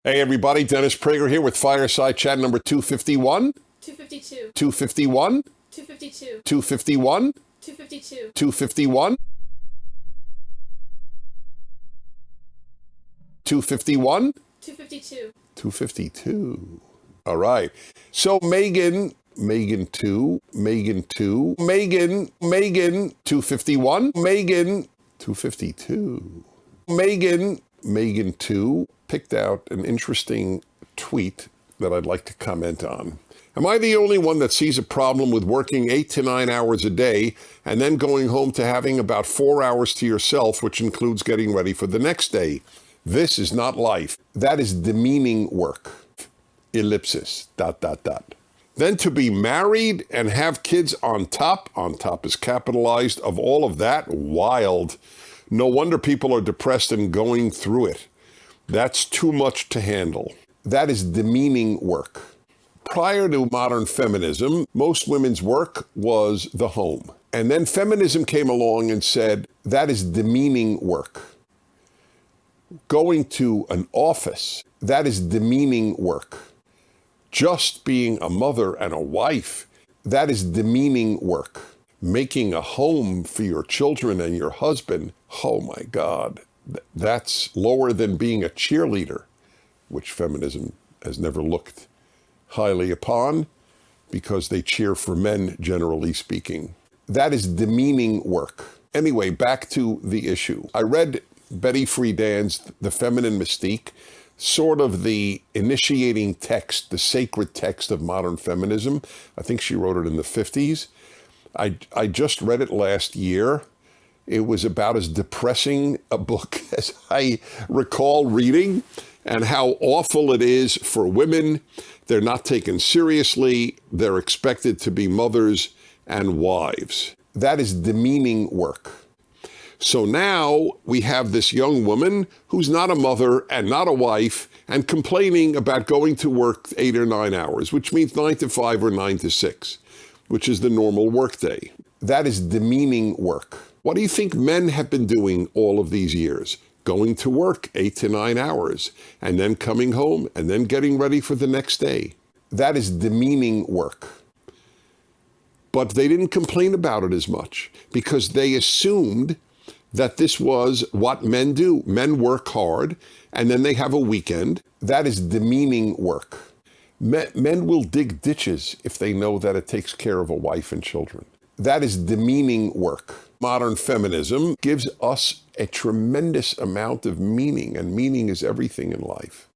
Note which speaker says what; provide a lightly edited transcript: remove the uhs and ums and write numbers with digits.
Speaker 1: Hey everybody, Dennis Prager here with Fireside Chat number 251.
Speaker 2: 252.
Speaker 1: 251.
Speaker 2: 252.
Speaker 1: 251.
Speaker 2: 252.
Speaker 1: 251. 251.
Speaker 2: 252.
Speaker 1: 252. All right. So Megan 2, Megan 2, Megan 251, Megan 252. Megan 2 picked out an interesting tweet that I'd like to comment on. Am I the only one that sees a problem with working 8 to 9 hours a day and then going home to having about 4 hours to yourself, which includes getting ready for the next day? This is not life. That is demeaning work. Ellipsis, ... Then to be married and have kids on top is capitalized, of all of that, wild. No wonder people are depressed and going through it. That's too much to handle. That is demeaning work. Prior to modern feminism, most women's work was the home. And then feminism came along and said, that is demeaning work. Going to an office, that is demeaning work. Just being a mother and a wife, that is demeaning work. Making a home for your children and your husband, oh my God, that's lower than being a cheerleader, which feminism has never looked highly upon because they cheer for men, generally speaking. That is demeaning work. Anyway, back to the issue. I read Betty Friedan's The Feminine Mystique, sort of the initiating text, the sacred text of modern feminism. I think she wrote it in the 50s. I just read it last year. It was about as depressing a book as I recall reading, and how awful it is for women. They're not taken seriously. They're expected to be mothers and wives. That is demeaning work. So now we have this young woman who's not a mother and not a wife and complaining about going to work 8 or 9 hours, which means 9 to 5 or 9 to 6, which is the normal workday. That is demeaning work. What do you think men have been doing all of these years? Going to work 8 to 9 hours and then coming home and then getting ready for the next day. That is demeaning work. But they didn't complain about it as much because they assumed that this was what men do. Men work hard and then they have a weekend. That is demeaning work. Men will dig ditches if they know that it takes care of a wife and children. That is demeaning work. Modern feminism gives us a tremendous amount of meaning, and meaning is everything in life.